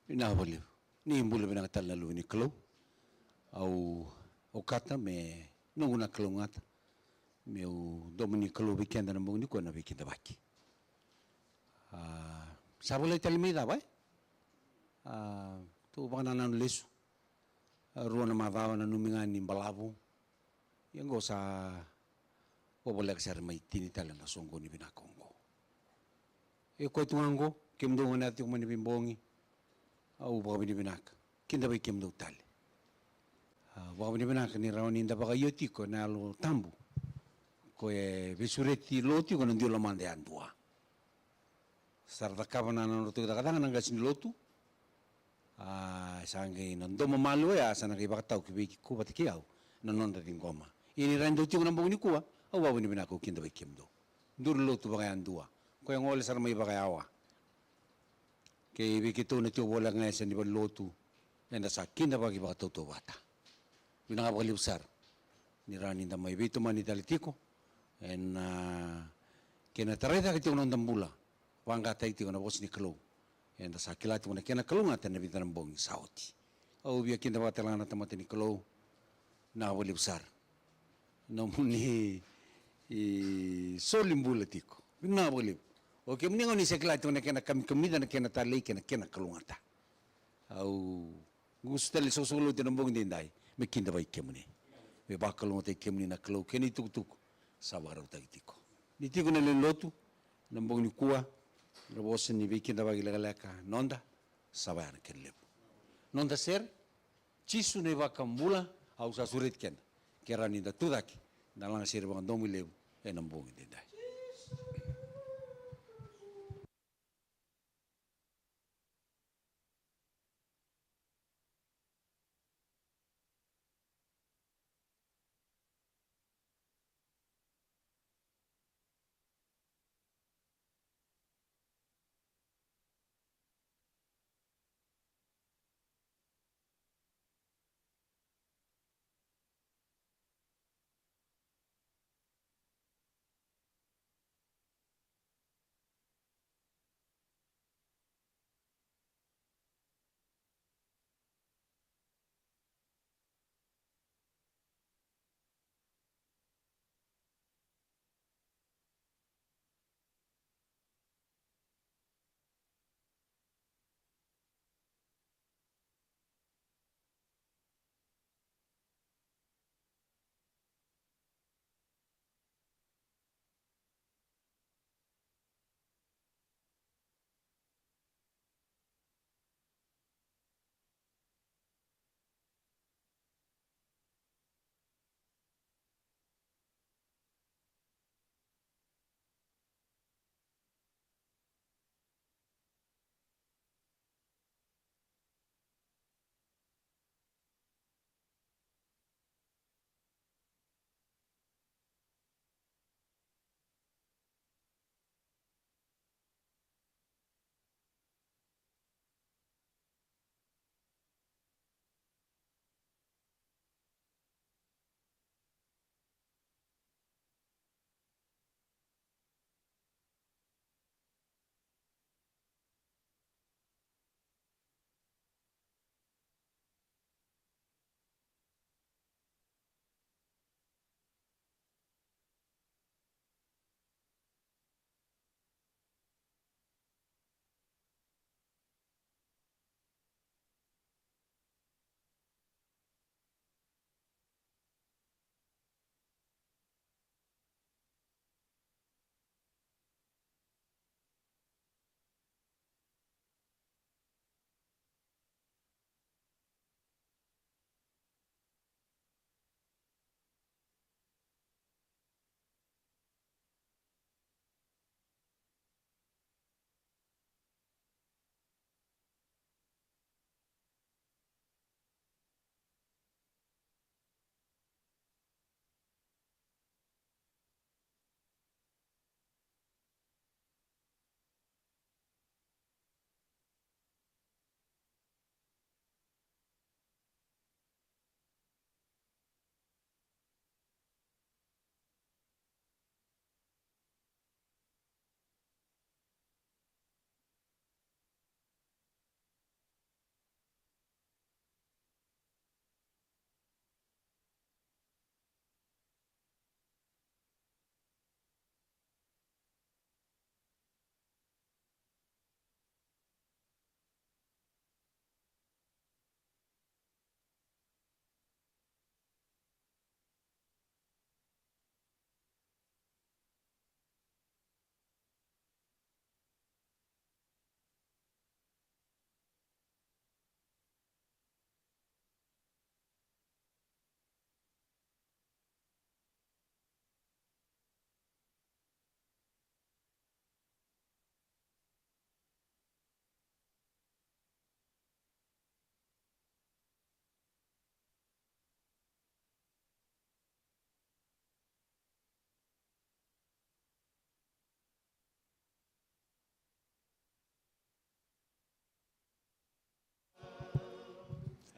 Ina boliu. Ni bulu bina tal lalu ni klo. Au kata me nunguna klo ngata. Me u domini klo weekend na mbuni ko na weekend baki. Sabole telmida vai. Tu bana na lesu. Ruana mavawa na numinga ni balavu. Yang sa o boleh ser mai tini tala na songo ni bina Kongo. E ko tuango kemdo ngana ti umani bimbongi. Au ba bini binak. Kinda bai kemdo tale. Ba bini binak ni rawani nda baka yoti ko na lo tambu. Ko e besureti loti ko ndio lo mande andua. Sarda kabana na no tu da kadang nanga sin lotu. Sange no domo malu ya sana ki bakatau ki biki ku batiki au. No nonda dingoma. Ini rando ti ko na mbuni kuwa. Au ba bini binak ko kinda bai kemdo. Dur lotu baka andua. Ko yang ole sar mai baka awa. Ke bikito na tiyo wala nga sa nibang lotu na sa kinda bagi baka tauto bata. Yun nga baka liusar. Nirani na may bito man italitiko. En kena tareta kitiyo ng dambula. Wangga tayo tiyo na bos ni Kalo. En sa kilati mo na kena Kalo nga tayo nabita ng bong sauti. Au biya kinda baka talanga na tamata ni Kalo na baka liusar. Namuni solimbula tiko. Yun nga baka liusar. Oke, mending ni sekelati na kena kami dan kena talai kena kalungata. Au gusto li sosolo tinambong dindai. Mekinda bai kemuni. Me bakalungata kemuni na kalau keni tuk sabarau tagtiko. Ditiko na lotu nambong ni kuwa. Rabosen ni bikinda bai leka nonda sabar ken lebu. Nonda ser cisu ne bakambula au sa surit ken. Kerani da tudaki. Dalang ser bang domi lebu nambong dindai.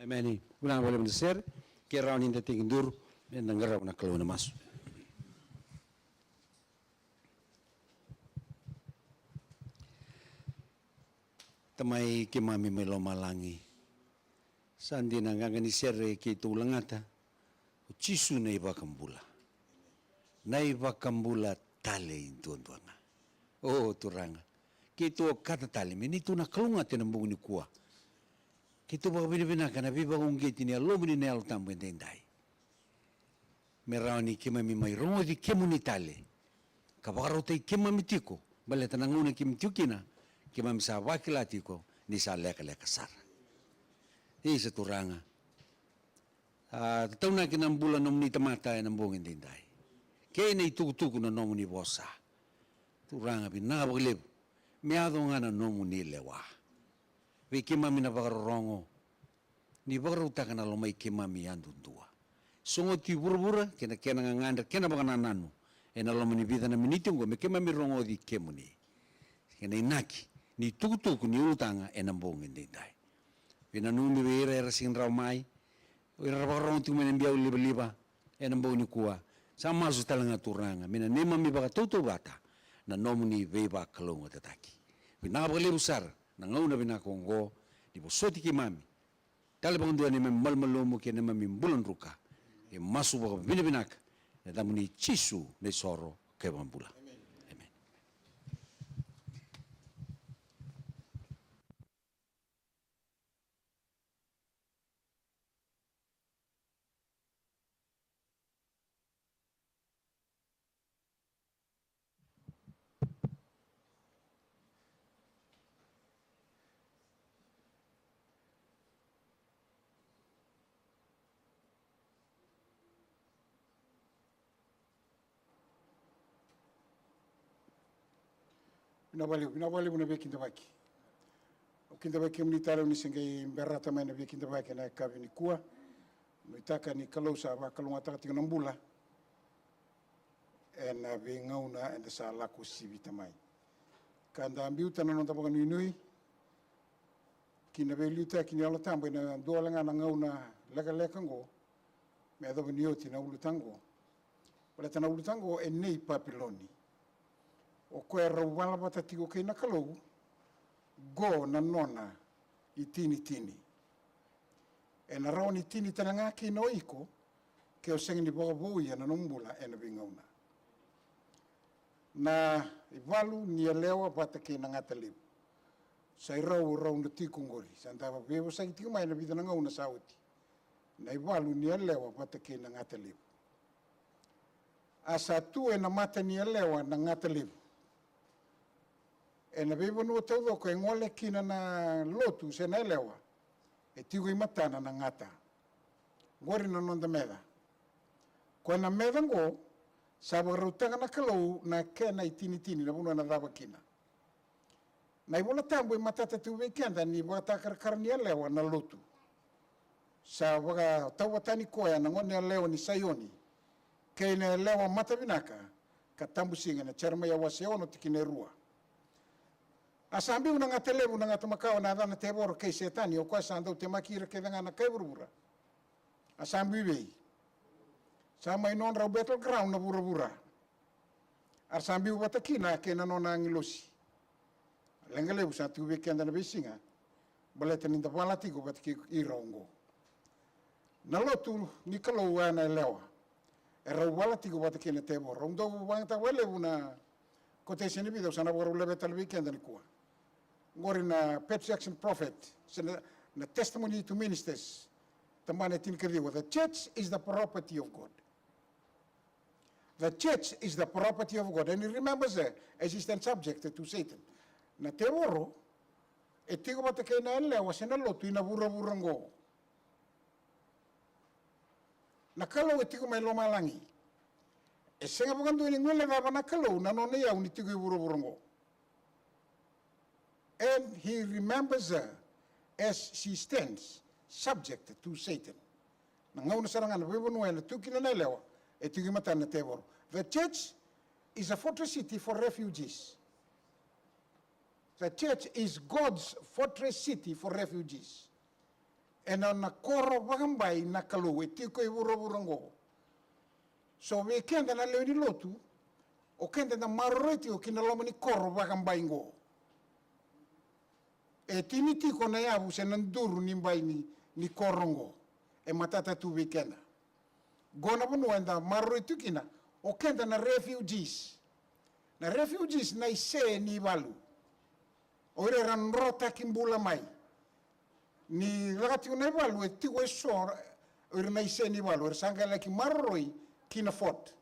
Amen. Una boleh mendeser, kira orang ini tinggi dur, mendengar orang kalau nak masuk. Tamai kimami melo malangi. Sandi nangangan isere ki tulangata. Cisu na iba kambula. Na iba kambula tale tuan-tuana. Oh turanga. Kito kata tale meni tu na kalunga tinambung ni kuah. Kito baka binibinakan na biba kong giti ni alo ni nelo tambo endai. Merani kimami mai rongo di kimuni tale. Kapakaro tay kimami tiko. Baleta nanguna kimtiukina. Kimami sa wakilatiko ni sa leka-leka sara. Isa turanga. Tahu na kinang bulan nom ni tamata ng bungin dinday. Kaya na itutuko na nom ni bosa. Turanga binabaglib. Miado nga na nom ni lewa. Vì kimami na bakarorongo. Ni bakaruta ka na lumay kimami andundua. Sungo ti burbura kena nga ngandar kena baka nanano. E na lumay ni bida na minitungo me kimami rongo di kemuni. Kena inaki ni tutuko ni utanga e ng bungin dinday. Pinanumi bira era sing ramai. Ira bakarong tu menembia liba-liba enam bau ni kuah sama su talanga turanga mina nema mi baka toto bata na nomu ni beba kalongo tataki bina bakale usar na ngauna bina kongo di bosoti ki mami tale bang dua ni mal malomo ke nema mi bulan ruka e masu baka bina binak na damu ni cisu ne soro ke bambula. Pinawali una bekinda baki. Kinda baki mnitalo ni singai berata maina bekinda baki na kavi ni kuah. Mitaka ni kalau sa ba kalau ngata tinga nambula. En be ngauna en sa laku sibita mai. Kanda ambiu tana non tapakan nui. Kina be luta kini ala tambo na dola ngana ngauna leka ngo. Me ado nioti na ulutango. Wala tana ulutango en nei papiloni. O koe rauwala bata tiko kei na kalou, go na nona I tini. E na rao ni tini tana ngā ki no iko, ke o sengi ni boga bouia na nombula e na vingauna. Na I walu ni a lewa bata kei na ngata liu. Sai rau na tiko ngori, sandava bewa sai tiko mai na vida na ngauna sauti. Na I walu ni a lewa bata kei na ngata liu. Asa tu e na mata ni a lewa na ngata liu. E na bebo no tau doko e ngole kina na lotu se na elewa. E tigo I matana na ngata. Ngori na nonda meda. Ko na meda ngo, saba rautanga na kalou na kena I tini na buna na dava kina. Na I bola tambo I matata tu weekenda ni wata karakara ni elewa na lotu. Sa waga tau watani koea na ngone elewa ni sayoni. Kei na elewa mata binaka, ka tambu singa na charma ya waseono tikine rua. Asambi una ngata levu na ngata makao na adana te boro kei setani o kwa sandau te makira ke danga na kai burubura. Asambi wei. Sama inon rau battleground na burubura. Asambi watakina ke na nona angilosi. Lenga levu sa tu weekend na besinga. Baleta ninda walatigo batiki I raungo. Na lotu ni kalau wana lewa. E rau walatigo batakina te boro. Undo wangta walevu na kote sini bido sana boro lebeta le weekend ni kuwa. Ngori na Pep Jackson Prophet, na testimony to ministers, tamane tinkariwa. The church is the property of God. The church is the property of God. And he remembers as he stands subject to Satan. Na te oro, e tigo bata kei na elewa, sena lotu ina bura-bura ngo. Na kalau e tigo mai loma langi. E senga bukandu ini ngule dava na kalau, na nona iau ni tigo I bura-bura ngo. And he remembers her as she stands subject to Satan. Na ngauna sarangana bebonu ena tukina na lewa e tugimata na teboro. The church is a fortress city for refugees. The church is God's fortress city for refugees. e na koro wagambai na kalu e tiko i wuravurango. So we kenda na leo ni lotu, o kenda na maroreti o kina loma ni koro wagambai ngo. E tini tiko na yabu se nanduru ni mbai ni korongo. E matata tu we kenda. Gona bunu enda maroreti kina, o kenda na refugees. Na refugees na ise ni walu. Oire ran rota kimbula mai. Ni lagati una walu e tigo e sor, oire na ise ni walu. Oire sanga laki marroi kina fort.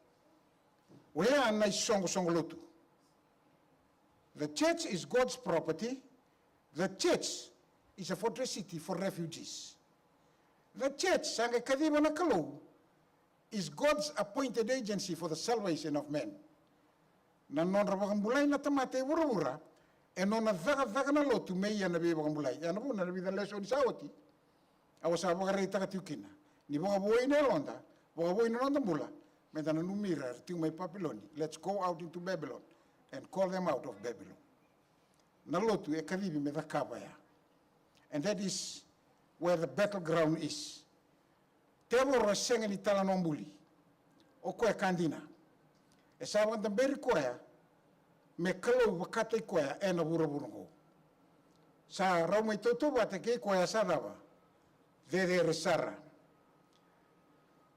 Oia na songo lotu. The church is God's property. The church is a fortress city for refugees. The church, sanga kadiba na kalau, is God's appointed agency for the salvation of men. Na non rabagambulay na tamate wura e non na vaga na lotu meia na bebagambulay. Ya na bu na bida lesson sa oti. Awasa bagare takatiukina. Ni boga boy na londa, boga boy na londa mula. Meta na numira tiu mai Papiloni. Let's go out into Babylon and call them out of Babylon. Na lotu e kadibi me dakabaya. And that is where the battleground is. Tebo rasenga ni tala nombuli. O koe kandina. E sawan da beri koea, me kalau wakate koea e na wuraburungo. Sa rau mai toto wate ke koea sadawa, vede resara.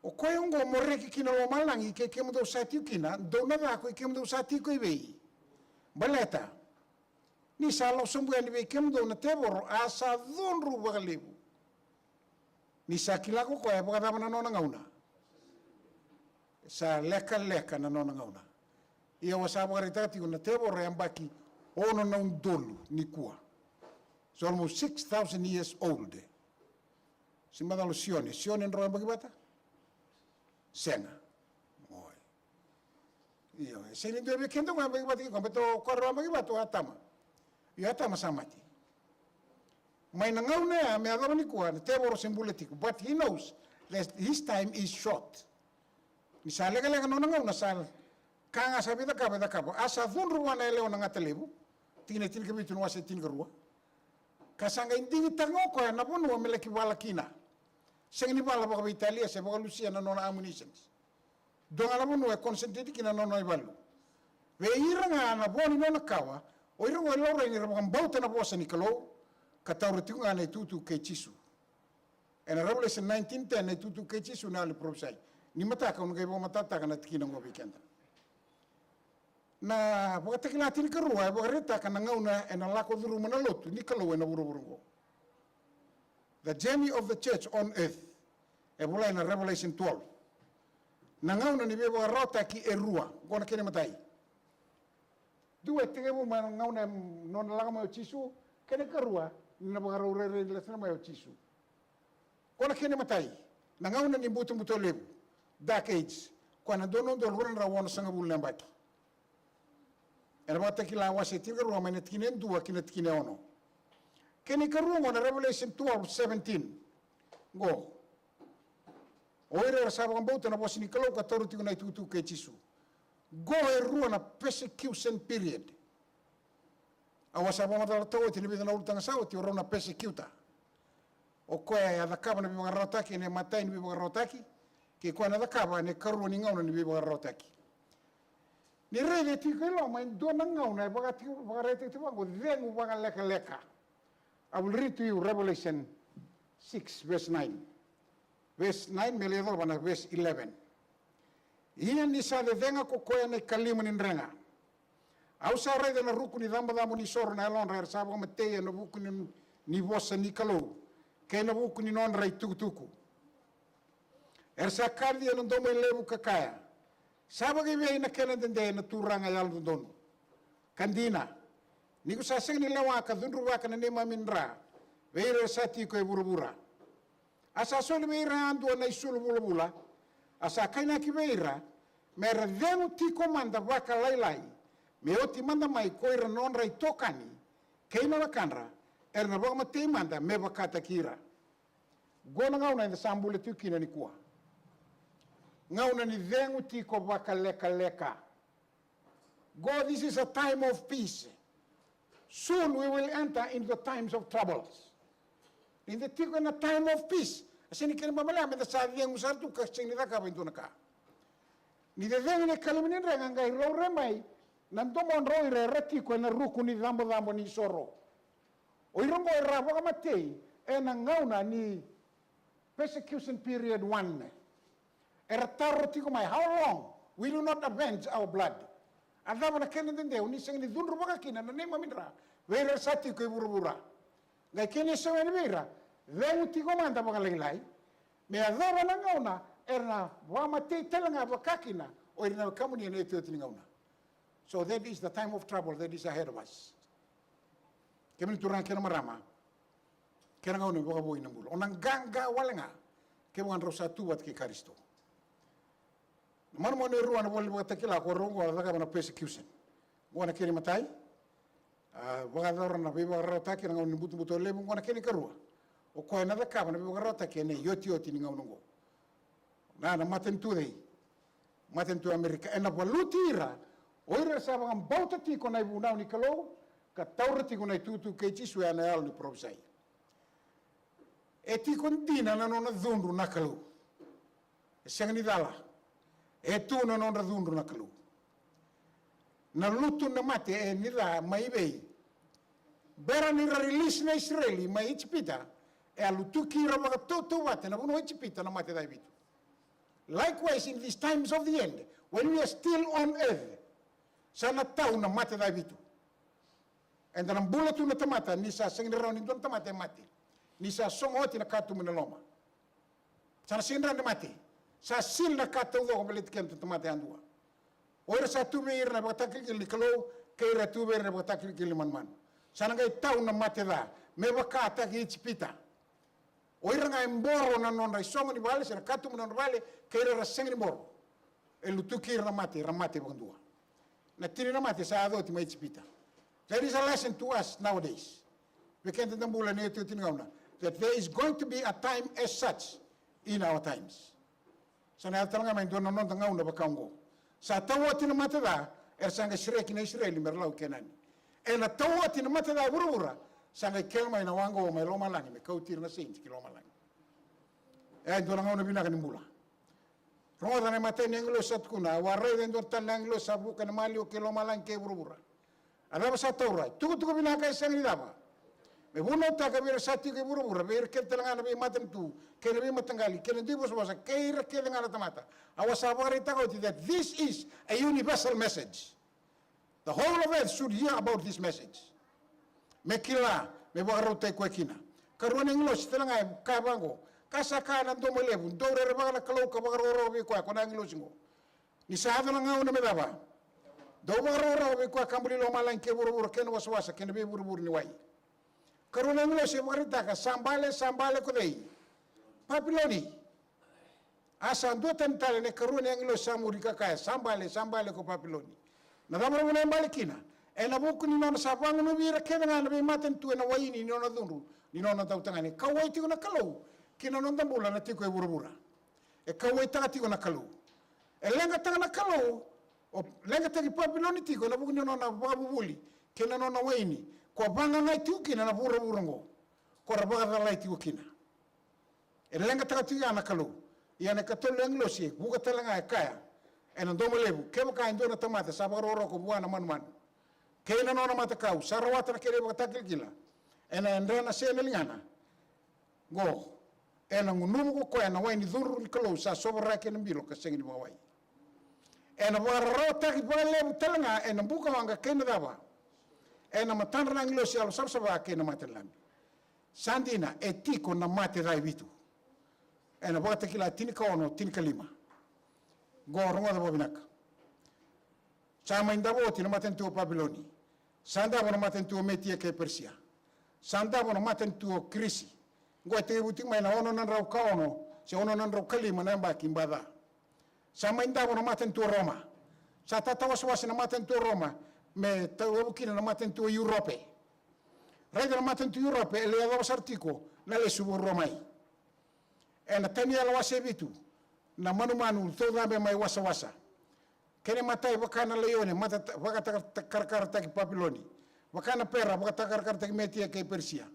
O koe ungo moreki kina lo malangi ke kemudo satiu kina, dona dako e kemudo satiu ko ibei. Baleta, ni sa lau sambu yani be kemudo na teboro a sa dhonru wakalebu. Ni sa kilako koea wakadama na nona ngauna. Sa leka na nona ngauna. Ia wasa wakaritati una tebo reambaki ono na undolu ni kua. So almost 6,000 years old. Si madalo sione en roa bagibata? Senga. Oi. Ia, se ni debe kendo ngwa bagibata ko beto korro bagibata atama. Ia atama samati. Mai na ngauna me adoro ni kua tebo ro simboletico, but he knows that his time is short. Misalnya kalau nona ngau nasal kanga sabi da kaba asa fun ruwa na leo nanga telebu tine ke bitu no ase tin ruwa kasanga indingi tango ko na bonu meleki wala kina sengi bala ba Italia se ba Lucia na nona ammunitions donga la bonu e concentrate kina nona ibalu we iranga na boni nona kawa o irango loro ni rabam bauta na bosa ni kalo katawre tinga na tutu ke chisu en Revelation 19:10 na tutu ke chisu na le prophesy ni mataka unga ibo matata kana tikina ngo weekend na wakati kila tini karua wakareta kana ngauna ena lako dhuru manalotu ni kalau ena buru the journey of the church on earth e bula ena Revelation 12 na ngauna ni bebo rota ki erua gona kene matai dua tegemu man ngauna non langa mo chisu kene karua ni na bagaro re le sana mo chisu gona kene matai na ngauna ni butu lebu dark age kwana dono do ruran rawon sanga bulle mbaki era bata kila wase tinga ruwa mane tikine dua kina tikine ono keni karuwa na Revelation 12:17 go oire sa ba mbota na bosini kalo ka toru tikuna tutu ke chisu go e ruwa na persecution period awasa ba mata tawo tini bidana ultanga sawo ti rona persecuta o koe adakaba na bibagarotaki ne matai ni bibagarotaki ke kwana da kaba ne karu ni ngauna ni biba rotaki ni rede ti ko lo mai dona ngauna ba ti ba rete ti ba go dengu ba leka I will read to you Revelation 6 verse 9 verse 9 meledo bana verse 11 ia ni sa de denga ko ko ne kalimu ni renga au sa rede na ruku ni damba da ni sor na lon rer sa ba mate no buku ni bossa ni kalo ke no buku ni non rai tuku Ersa kardia no domo lebu kakaya. Saba ke na kena dende na turanga yal don. Kandina. Niku saseng ni lewa ka dunru wa kana nema minra. Veira sati ko burubura. Asa solo veira andu na isulu bulubula. Asa kaina ki veira mera demu ti komanda waka lailai. Me oti manda mai koira non rai tokani. Keina la kanra. Erna bogma te manda me bakata kira. Gona ngauna na sambule tukina ni kuwa. Ngauna ni vengu tiko waka leka. God, this is a time of peace. Soon we will enter into the times of troubles. in the tiko in a time of peace. Asini kini mamala me da sa yang usar tu ka sing nida ka bentu naka. Ni de deng ne kalimini renga ngai ro remai nan to mon ro ire reti ko na ruku ni dambo ni soro. O irongo era boka matei e na ngauna ni persecution period 1. Era tarro tiko mai how long will you not avenge our blood? Adaba na kenen dende uni sing ni dunru boka kina na nema mindra. Vera sati ko burubura. Ngai kene so ni vera. Vengu tiko manda boka lai. Me adaba na ngauna era wa matei telanga boka kina o ina kamuni ne to ngauna. So that is the time of trouble that is ahead of us. Kami turang kena marama. Kena ngau ni boka boi nambul. Onang ganga walenga. Kami ngan rosa tu buat ke Karisto. Mana mana ruan boleh buat takila ko rongo ala ka mana persecution. Wana kiri matai. Boka dorang na biba rota kena ngau ni butu lebu wana kini karua. O ko na ka mana biba rota kene yoti ni ngau nungo. Na maten tu dei. Maten tu Amerika. Ena balutira. Oira sabang ang bauta ti ko na ibunaw ni kalau. Ka taurati ko na itutu kay chiswe ana al ni provisai. E ti kondina na nona dhunru na kalu. E siyang ni dala. E tu na nona dhunru na kalu. Na luto na mate e nila maibei. Bera nila release na Israeli mai ichipita. E alutu kira mga toto wate na buno ichipita na mate dai bitu. Likewise in these times of the end, when we are still on earth, sana tau na mate dai bitu. And then bula tu na tamata ni sa singiraw ni don tamata mati. Ni sa songoti na katu mo na loma. Sana sinra na mati. Sa sil na katu do ko belit ken tamata andua. Oira sa tumir na batakil ni kalo kaira tuber na batakil kili man. Sana ngai tau na mate da. Me bakata ki chipita. Oira ngai mboro na non rai songo ni vale sa katu mo na vale kaira ra singri mboro. E lutukir na mate ramate bandua. Na tiri na mate sa ado ti mai chipita. There is a lesson to us nowadays. We can't that there is going to be a time as such in our times. Sa natalanga may doon nanon tangaw na bakaungo. Sa tawati na matada, sanga shreki na Israeli merlaw kenan. E na tawati na matada burura, sanga kelmay na wango may loma lang, may kautir na saints kiloma lang. E doon nangaw na binakan ni mula. Rongo na matay ni Anglo sat kuna, waray din doon tan Anglo sa buka na maliw kiloma lang ke burura. Adaba sa taurai, tuku binaka isang lidaba. Me buno ta kabira sati ke burubura, be ke telanga be matan tu, ke be matangali, ke ndi bos bosa, ke ira ke ngala tamata. Awasa bagari ta that this is a universal message. The whole of earth should hear about this message. Me kila, me bagaro te kwekina. Karuan English telanga ka bango, kasaka na do melebu, do re bagala kalau ka bagaro be kwa kona English ngo. Ni sa hado nga una me daba. Do bagaro be kwa kambuli lo malan ke burubura ke no waswasa ke be burubur ni wai. Karuna ngilo si marita ka sambale ko dei. Papiloni. Asa do tentale ne karuna ngilo samuri ka kaya sambale ko papiloni. Na damro mo na balikina. E na buku ni nona sabang no bira ke nga na be maten tu na waini ni nona dunru. Ni nona tau tangani. Kawai ti na kalau. Kina nona tambula na ti ko e burubura. E kawai ta ti ko na kalau. E lenga ta na kalau. O lenga ta ki papiloni ti ko na buku ni nona babuli. Kina nona waini. Ko banga ngai tu kina na bura burango. Ko rabaga lai tu kina. E lenga taka tu yana kalu. Yana katol englo si buka talanga e kaya. E na domo lebu. Kema ka indona tamata sabaroro ko buana man. Kena nona mata kau. Sarawata na kere baka takil gila. E na endana se na lingana. Go. E na ngunumu ko koya na waini dhuru ni kalu sa sobra ke nambilo ka sengi ni mawai. E na bararo taki baka lebu talanga e na buka wanga kena daba. E na matandra na ngilo si alo sabsaba ke na mate lami. Sandina e tiko na mate rai vitu. E na bata kila tinika ono, tinika lima. Go rongo da bobinaka. Sama indabo tina matentuo Babiloni. Sandabo na matentuo Metia ke Persia. Sandabo na matentuo Krisi. Go e te buting mai na ono nan rau ka ono, se ono nan rau kalima na mbaki mbada. Sama indabo na matentuo Roma. Sa tatawaswasi na matentuo Roma. Me tau kina na maten tu Europe. Raida na maten tu Europe ele ado sartiko na le subo Romai. E na tani ala wase bitu na manu toda be mai wasa. Kene matai wakana leone mata wakata karkarta ki Babiloni. Wakana pera wakata karkarta ki Media ke Persia.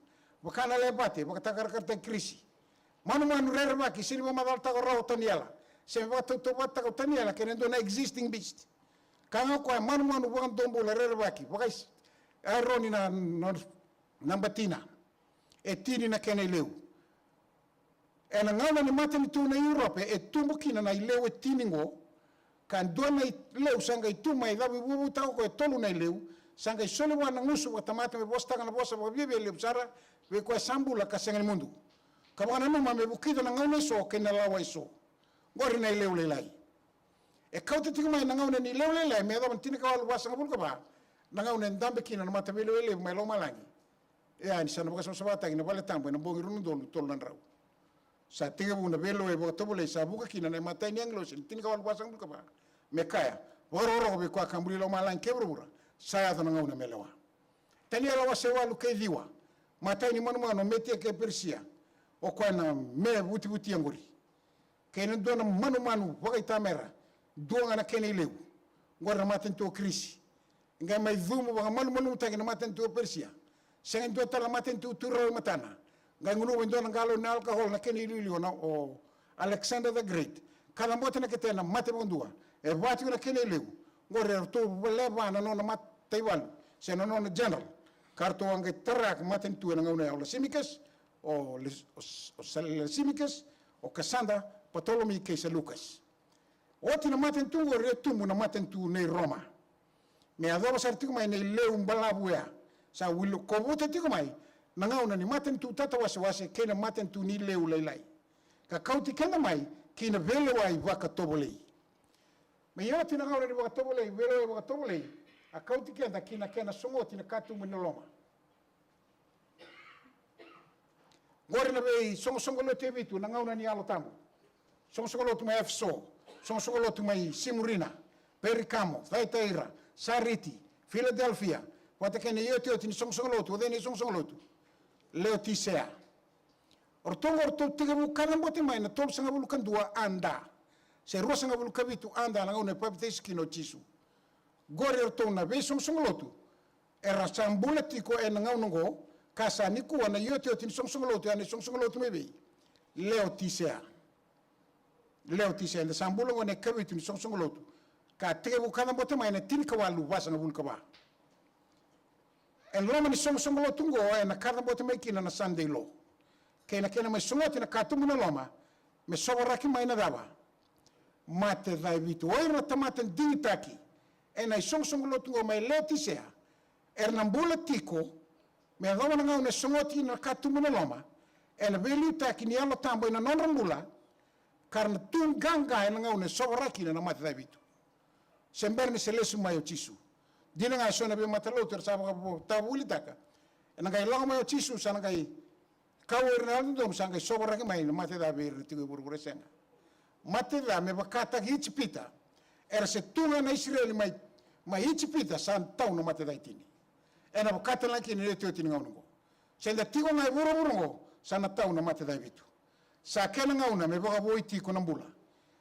wakana le bate wakataka karta krisi manu rere baki sini mamadal ta ro taniela se watu to wata ko taniela kenendo na existing beast kanga ko manu wan dombo le rere baki wakais aroni na nambatina e tini na kene leu e na ngana ni matani tu na Europe e tumbo kina na leu e tini ngo kan dona leu sanga itu mai davi bubu tau ko e tolu na leu sanga i sole wana ngusu wa tamata me bosta kana bosta wa bibi le psara we ko sambula ka senga mundu ka wana no me bukida na ngana so ke na lawa iso ngori na leu le lai e kauta tiku mai na ngana ni leu le lai me da tini ka wal wasa ngabul ka ba na ngana ndambe kina na mata bele le mai lo malangi e ani sana baka so bata ina vale tambo na bongi runu dolu tolu nan rau sa tinga buna belo e boto bole sa buka kina na mata ni anglo sin tini ka wal wasa ngabul ka ba me kaya woro be kwa kambuli lo malangi kebrura saya tana ngau na melewa tani ala wase walu ke diwa matai ni manu meti ke persia o kwa na me buti ngori ke no dona manu wakai tamera duanga na kene lew ngora maten to krisi ngai mai zumu wa manu tagi na maten to persia sengen do tala maten to turo matana ngai ngunu wendo na galo na alcohol na kene lilio na o Alexander the Great kala mota na ketena mate bondua e vati na kene lew ngore to leva na no mat taiwan se no general karto ange tarak maten tu na ngone aula simikas o simikas o kasanda Ptolemy ke Lucas oti na maten tu ngore tu na maten tu ne Roma me adoba sartiku mai ne leu mbalabuya sa wilu ko bote tiku mai na ngauna ni maten tu tata wase ke na maten tu ni leu leilai ka kauti kena mai kina velo ai waka tobolei me yoti na ngauna ni waka tobolei velo waka tobolei a kauti kenda kina songoti na katu minoloma ngore na bei songo lo te vitu na ngauna ni alo tambo songo lo tu mai FSO songo lo tu mai Simurina Pericamo Thaitaira Sariti Philadelphia wata kene yoti ni songo lo tu deni songo lo tu Leotisea orto tiga bu kana mbote mai na tol sanga bulu kandua anda se ro sanga bulu kabitu anda na ngauna papite skino chisu gore orto na be songo lotu era sambula tiko e ngau ngo kasa ni ku na yote tin songo lotu ani songo lotu mebe Leotisea na sambula ngone kabitu ni songo lotu ka tege bu kana bote mai na tin ka walu wasanga bul ka ba en loma ni songo lotu ngo e na kana bote mai kina na Sunday law kena mai songo tina katumu na loma me soboraki mai na daba mate dai vitu oira tamaten dingitaki ena songo lotu ngo mai Leotisea ernambula tiko me adoma ngau ne songoti na katumu na loma ena velita ki ni alo tambo ina non rambula karna tun ganga ena ngau ne soboraki na mate dai vitu semberni selesu mayo chisu dina ngai sona be matalo ter saba tabuli taka ena ngai longo mayo chisu sana ngai kawer na ndo sanga soboraki mai na mate dai be tigo burgure senga mate dai me bakata hichipita era se tunga na Israeli mai hichipita san tau no mate dai tini ena bakata la kini le tini ngau senda tigo ngai buru sana tau na mate dai vitu sa kena ngau na me baka boi tiko na mbula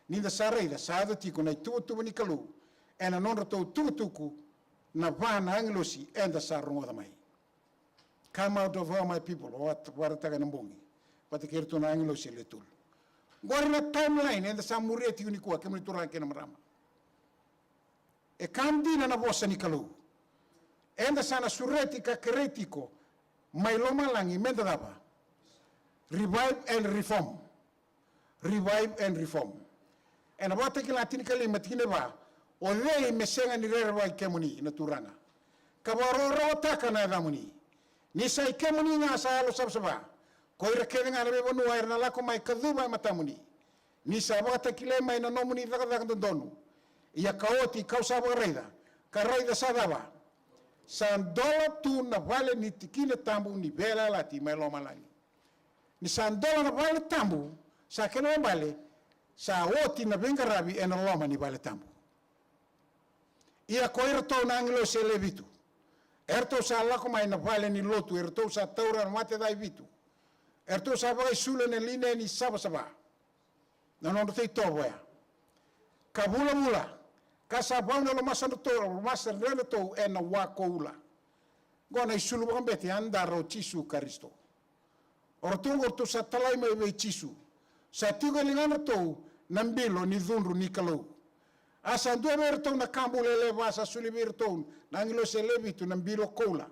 ninda sareida sa do tiko na tu ni kalu ena non roto tuku na vana anglosi enda sa rongo da mai come out of all my people what taga na mbongi pati kerto na anglosi le tul gori na timeline enda sa mureti unikua kemni turan kena marama e kandina na vosa ni kalu enda sana sureti ka kretiko mai loma langi menda daba revive and reform and abata ki latini kali matine ba o lei mesenga ni rerwa kemuni na turanga kabaro taka na damuni ni sai kemuni nga sa lo sabsaba ko ira kenga na bebo no air na la ko mai kaduba matamuni ni sa abata ki le mai na nomuni daga donu ia kaoti kausa barreida karaida sadaba sandola tu na vale ni tikine tambu ni bela lati mai lo malani ni sandola na vale tambu sa keno vale sa oti na venga rabi e na loma ni vale tambu ia koira to na anglo se le vitu erto sa la ko mai na vale ni lotu erto sa taura mate dai vitu erto sa vai sule ne line ni saba na no te to boya kabula mula kasa bawna lo masando to masar rele to ena wakoula gona isulu bambeti anda ro chisu karisto Ortungo tu sa talai mai ve chisu. Sa tigo lingana to nambilo ni dhunru ni kalau. Asa dua bertau na kambu lele vasa suli bertau na ngilo se levitu nambilo kola.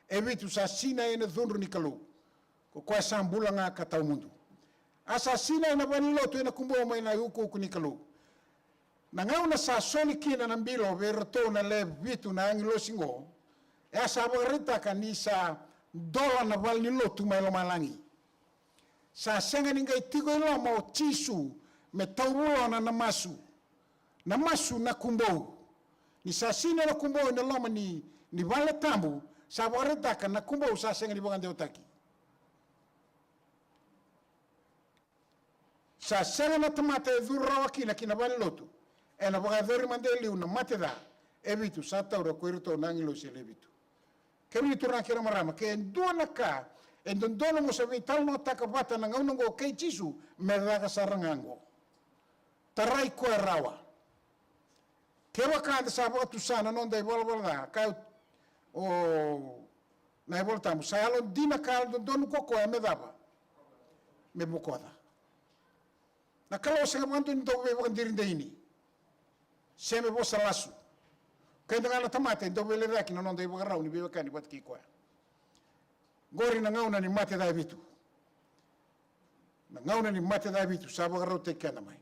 Evitu sa sina ene dhunru ni kalau. Ko kwa sambula nga katau mundu. Asa sina ena vanilo tu ena kumbo mai na huku ni kalau. Na ngau na sa soli kina nambilo bertau na levitu na ngilo singo. E asa abarita kanisa dola na val nilo tu mai lo malangi. Sa senga ningai tigo ilo mo chisu me taulo na namasu. Namasu na kumbo. Ni sa sina na kumbo na loma ni vale tambu sa abarita kan na kumbo sa senga ni bangande otaki. Sa senga na tamate dhurra wakina kina vale lotu. E na bagadori mandeli una mateda evitu sa tauro koirto nangilo se levitu. Kami turna kira marama ke ndona ka endondono mo sa vital no takabata na ngau ngo kei chisu me daga sarangango. Tarai ko rawa. Ke waka sa ba tu sana non dai bol da ka o na volta mo sa alo dina ka ndondono ko ko me daba. Me bukoda. Na kalo sa manto ndo be bandirin ini. Se me bosa lasu. Kaya nga na tamate, ito wile raki na nonda iba raw ni biwa ka ni bat kikwa. Gori na ngauna ni mate da bitu. Na ngauna ni mate da bitu, sabo raw te kya namay.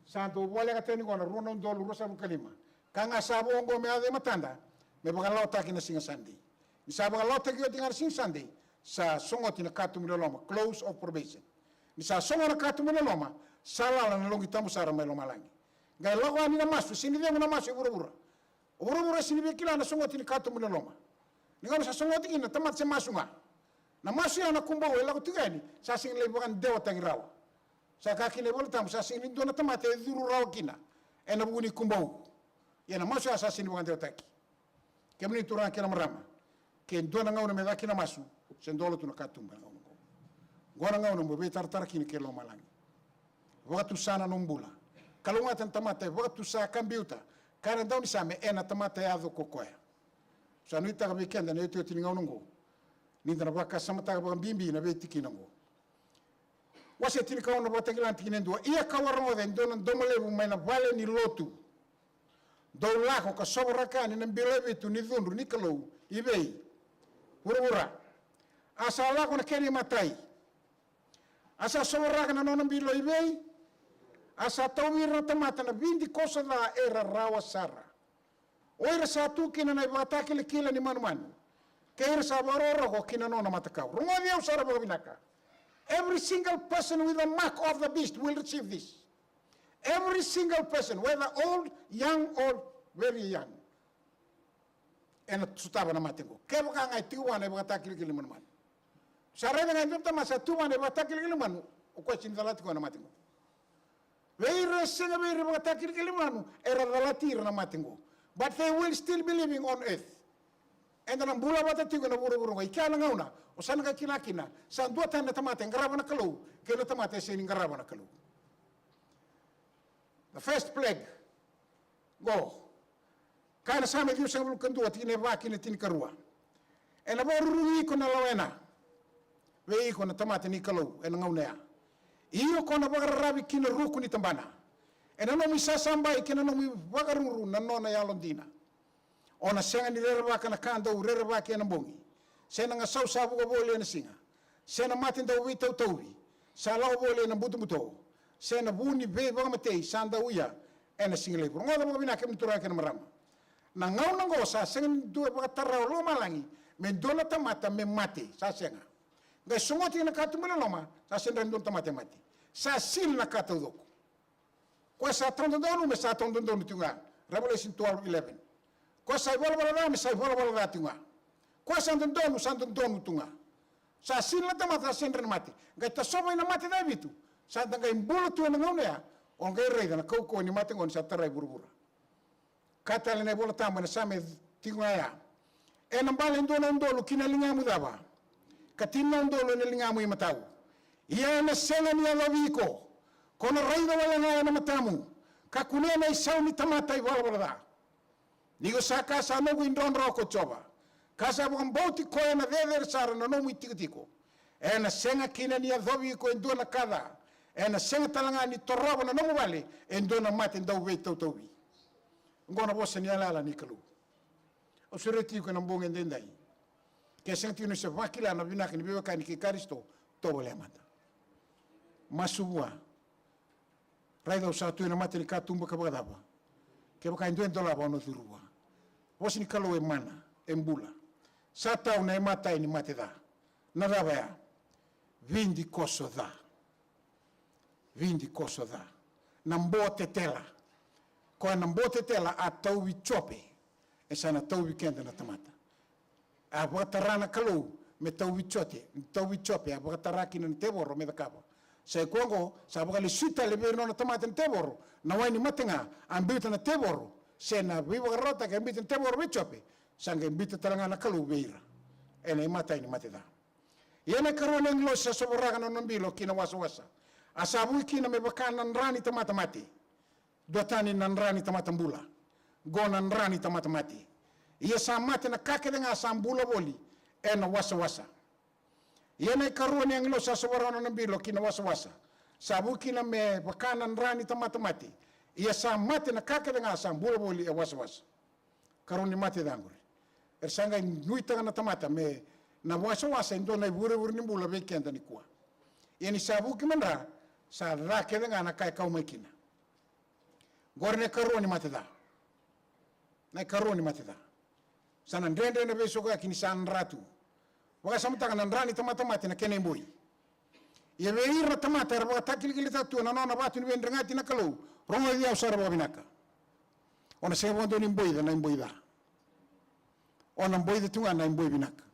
Santo wale ka teni ko na runo ndolo rosa mo kalima. Kanga sabo ngo me ade matanda, me bagalaw taki na singa sandi. Ni sabo galaw taki yo tingar singa sandi, sa songot na katu mo loma, close of probation. Ni sa songot na katu mo loma, sala na longi tamu sara may lomalangi. Gaya lago ani na masu, sinide mo na masu ibura-bura. Ura-ura sini bekila na songoti ni kato muna loma. Ningono sa songoti kina tamat sa masunga. Na masu ya na kumbaw ela ko tigani sa sing lebakan dewa tangirawa. Sa kakine bola tamu sa sing lindo na tamat e duru rawa kina. E na buguni kumbaw. Ya na masu ya sa sing lebakan dewa taki. Kemni turang kina marama. Ke ndo na ngau na medaki na masu. Sendolo tu na katumba ngau ngo. Gona ngau na mbe tartar kini ke loma langi. Wakatu sana nombula. Kalungatan tamat e wakatu sa kambiuta. Kaya daw ni same ena tamata ya do kokoya. Sa nuita ka weekend na ito tiningaw nungo. Ninda na baka samata ka bimbi na beti kinango. Wase tinikaw na bata kilan tikinendo. Iya kawarmo den donon domale may na vale ni lotu. Do lako ka sobra ka ni nambile tu ni dhunru ni kalau ibei. Ura-ura. Asa lako na keni matai. Asa sobra ka na nambilo ibei. Asa tawir na tamata na bindi kosa na era rawa sara. Oira sa tu kina na ibata kila ni manu-manu. Kaya sa baroro ko kina no na matakaw. Rungon yaw sara ba binaka. Every single person with a mark of the beast will receive this. Every single person, whether old, young, or very young. Ena sutaba na matingo. Kaya baka nga itiwa na ibata kila manu-manu. Sara na nga ito masa tuwa na ibata kila manu. O kwa sinidalati ko na matingo. Veire senga veire bagatakir kelimanu era relatir na matingo. But they will still be living on earth. And then bula batatigo na buru-buru ngai kala ngauna. O sana ka kina sa dua tan na tamate ngaraba na kalau. Kaya na tamate sa ngaraba na kalau. The first plague. Go. Kaya na sa amin yung sa kanduwa tine baki na tinikarua. E na borurui ko na lawena. Vei ko na tamate ni kalau e na ngauna ya. Iyo ko na bagarabi kina ruku ni tambana. E na nomi sasambai kina nomi bagaruru na nona ya londina. O na senga ni reraba ka na kanda u reraba ka na bongi. Sena nga sau sabu ko bole na singa. Sena matin daw witaw tawi. Sa lao bole na buto-buto. Sena buni be bagamatei sanda uya. E na singa lebro. Ngoda mga binake mtura ka na marama. Na ngau na ngosa senga ni duwe bagataraw loma langi. Mendona tamata me mate sa senga. Ngai sungoti na katumula loma sa senga ndon tamate mate. Sa sil na katodoko. Kwa sa tondondonu me sa tondondonu tunga. Revelation 12:11. Kwa sa ibola-bola me sa ibola-bola tunga. Kwa sa tondondonu tunga. Sa sil na tamata sa senga mate. Ngai tasoba na mate da bitu. Sa ngai mbolo tu na ngone ya. O ngai reida na kauko ni mate ngon sa tarai buru-buru. Kata le na bola tamba na sa me tunga ya. E na bale ndona ndolo kina linga mudaba. Katina ndolo na linga mu imatau. Ia na senga ni alaviko. Kono raida wala na matamu. Kakune na isau ni tamata wala da. Nigo saka sa no indon roko choba. Kasa bukan bauti koya na deder sara na no mu tiko. na senga kina ni adhobi ko endona kada na senga talanga ni toroba na nomo vale endona mate ndau ve tautobi ngona bosa ni ala ni kalu o sureti ko nambonga ndendai ke senga tino se vakila na bina ni bebe kan ki karisto to wole mata masubua raida usa tu na mate ni katumba ka bagaba ke baka ndo ndola ba no turua bosi ni kalu e mana embula sata una mata ni mate da na rabaya vindi koso da nambote tela ko nambote tela a tauwi chope e sana tauwi kenda na tamata a batarana kalu me tauwi chope a bataraki na teboro me dakaba sai kongo sa bakali sita le berno na tamata na teboro na wani matenga ambita na teboro se na viva rota ke ambita na teboro me chope sanga ambita taranga na kalu beira ene mata ni mateda yana karone nglo sa soboraga no nambilo kina wasa asabu kina me bakana nrani tamata mati dotani nanrani tamata mbula gona nrani tamata mati ia samate na kake nga sambula boli ena wasa yana karone nglo sa soboraga no nambilo kina wasa sabu kina me bakana nrani tamata mati ia samate na kake nga sambula boli e wasa karone mate dangure sanga nuita na tamata me na wasa ndo na bure ni bula be kenda ni kwa yani sabu kimanda sa ra ke nga na kai kau makina gorne karoni mateda na karoni mateda sana ndende na be soga kini san ratu waka samta na ndrani tamata mate na kene boy ye be ira tamata ra takili tatu na nona batu ni vendringati na kalu rongo dia usara babinaka ona se bondo ni boy na boy da ona boy de tunga na boy binaka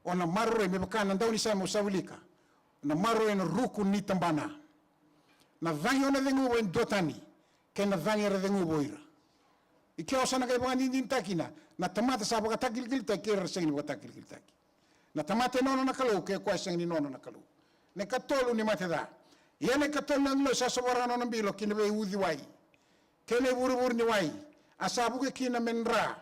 ona marro me bakana ndau ni sama usawilika na marro na ruku ni tambana na vanyo na dengu en dotani ke na vanyo ra dengu boira ikeo sana kai bangani din takina na tamata sa baka takil ta ke reseng baka takil taki na tamata nono na kalu ke kwa seng ni nono na kalu ne katolu ni mateda yene katolu nglo sa soborano na bilo kinebe udi wai kene buru ni wai asabu ke kina menra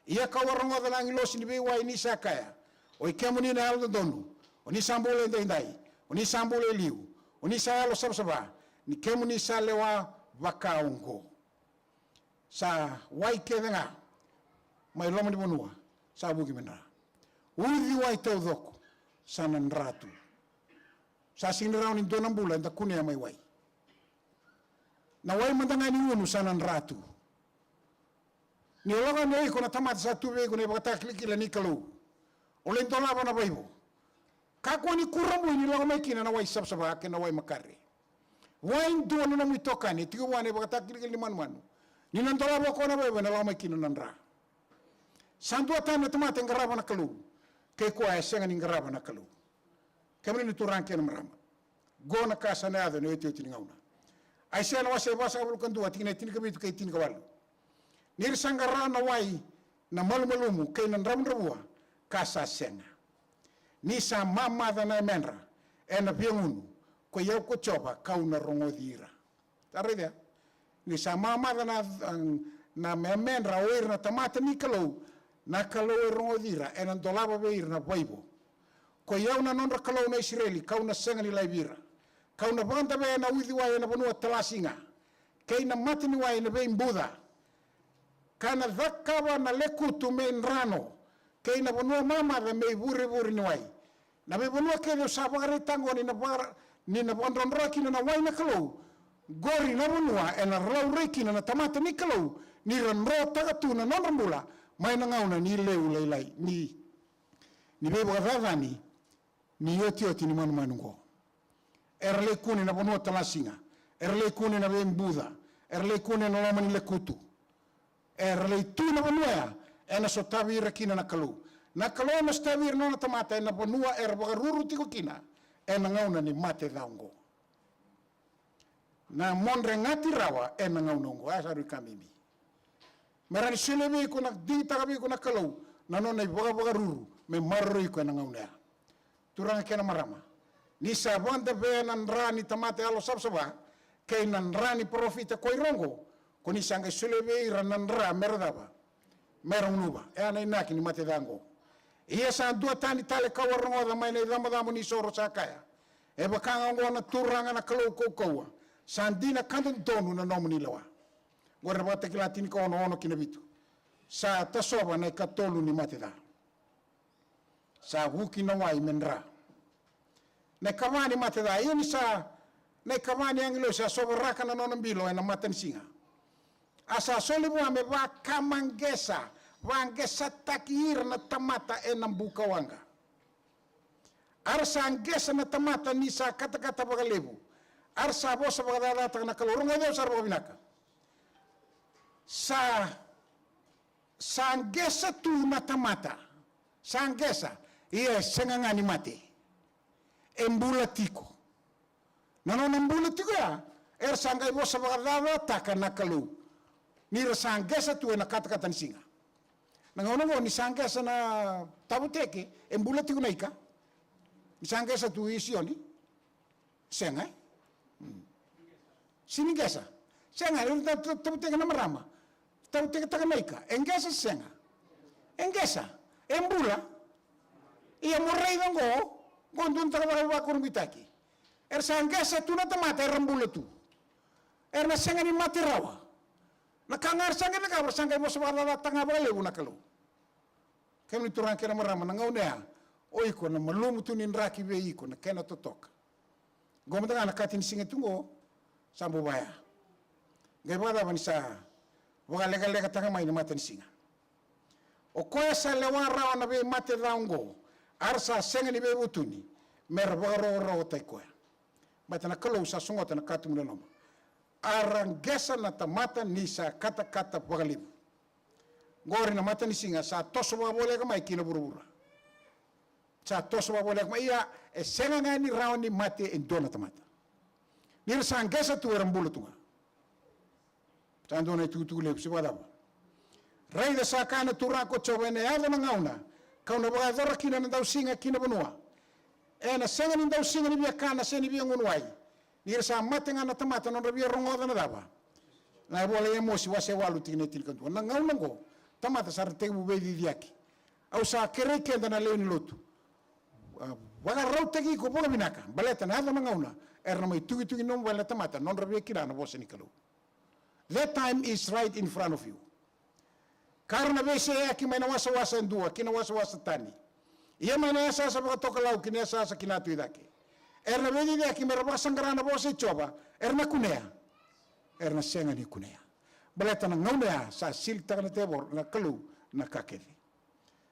ia kawarongo da nglo sinibe wai ni sakaya o kemuni na aldo donu oni sambole ndai oni sambole liu oni salo sabsaba ni kemuni salewa wakaungo sa wai kedenga mai lomo ni bonua sa bugi menra udi wai todoko sanan ratu sa sinirau ni donambula nda kunia mai wai na wai mandanga ni unu sanan ratu ni loga nei kona tamata sa tuwe kona bakata klikila ni kalu olen tola bana baibo kako ni kuramu ni loga mai kina na wai sabsaba ke na wai makare wai ndo na mu tokani tigo wane bakata klikila man ni nan tola bo kona baibo na loga mai kina nandra sandu atana tamata ngaraba na kalu ke ko ay senga ni ngaraba na kalu kamri ni turan ke na marama go na kasa na ado no eti ngauna ay sena wase basa bul kan duwa tingna tin kabitu kay tin kawal nir sangara na wai na malmalumu kay nan ramrawa kasa senga ni sa mama da na menra ena piangunu ko yau ko choba kauna rongo dira tarida ni sa mama da na menra oir na tamata ni kalau na kalau rongo dira ena dolaba beir na baibo ko yau na nonra kalau na Israeli kauna senga ni laibira kauna banda be na widi wa na bonua talasinga kay na matini wa na be imbuda kana dhakawa na lekutu men rano kay na bonua mama da me buri ni wai na be bonua ke no sabare tango ni na bondron roki na wai na kalau gori na bonua ena rau reki na tamata ni kalau ni ranro tagatu na nonrambula mai na ngauna ni leu leilai ni be bavani ni yoti ni manu ngo erle kuni na bonua talasinga erle kuni na bembuda erle kuni na lomani lekutu erle tu na bonua ena sotavi rekina na kalu na stavi no na tamata ena bonua erbagaruru tiko kina ena ngauna ni mate daungo na monre ngati rawa ena ngauna ngo asaru kamimi merani selebe ko na dita kabi ko na kalu na nona bagagaruru me marro ko ena ngauna turang kena marama ni sabanda be nan rani tamate alo sabsaba kay nan rani profita koy rongo koni sanga sulebe ranan ra merdaba merong nuba e anay nak ni mate dango Ia sa dua tani tale kawarongo da mai nei dama ni soro sa kaya. E bakanga ngona turanga na kalau kokoa. Sandina kanton tonu na nomuni lawa. Ngora bata kilatini ko ono kina bitu. Sa tasoba na katolu ni matida. Sa wuki na wai menra. Na kamani matida ini sa na kamani anglo sa sobaraka na nonambilo na matan singa. Asa solimu ame wa kamangesa. Wangesa takir na tamata nambuka wanga. Arsa angesa na tamata ni sa kata-kata bagalebu. Arsa bosa bagadata na kalurung ngayon sa binaka. Sa angesa tu na tamata. Sa angesa iya sengangani mati. Embulatiko. Nanon embulatiko ya. Arsa angay bosa bagadata na kalu. Nira sa angesa tu na kata-kata ni singa. Nangauna mo, nisangka sa na tabuteke, embulati ko na ika. Nisangka sa tuisioni. Senga. Siningesa. Senga, tabuteke na marama. Tabuteke taka na ika. Engesa senga. Engesa. Embula. Iya mo rey ng go, gondun taka baka kurumbitaki. Sangkesa tu na tamata, rambula tu. Na senga ni matirawa. Nakangar sangga na kabar sangga mo sa mga tanga ba lewu na kalu. Kaya turang kaya marama na ngaunea. Oy ko na malumutunin raki be iko na kaya natutok. Gomata nga nakatin singa tungo sa bubaya. Gaya ba daban sa waka lega-lega tanga may na matan singa. O kaya sa lewa rawa na be mati raunggo. Arsa senga ni be utuni. Mer ro tay koya. Bata na kalu sa sungot na katum na nomo. Arangesa na tamata ni sa kata-kata pagalibu. Ngori na mata ni singa sa toso mga boleh ka may kinabura-bura. Sa toso mga boleh ka may iya, senga nga ni raw ni mati endo na tamata. Nira sa angesa tu rambulo tu nga. Sa ando na itutulip si Wadaba. Ray da sa kana tura ko chowe na yada na ngauna. Kau na baga dara kina na daw singa kinabanua. Na senga ni daw singa ni biya kana sen ni biya ngunwai. Nira sa mate nga na tamata non rabia rongoda na daba. Na bola emosi wase walu tigna tilkantu. Na ngauna ngo tamata sa tegu bedi diaki. Au sa kere kenda na leoni lotu. Waga rau tegi ko bola binaka. Baleta na hada na ngauna. Na may tugi non wala tamata non rabia kina na bosa ni kalu. That time is right in front of you. Karena bese aki may nawasa-wasa ndua, kinawasa-wasa tani. Iya may nasa sa mga tokalau, kinasa sa kinatu idaki. Na bedi diaki may rabaka sanggarana bosa ichoba, na kunea. Na senga ni kunea. Baleta na ngaunea sa silta na tebor, na kalu, na kakedi.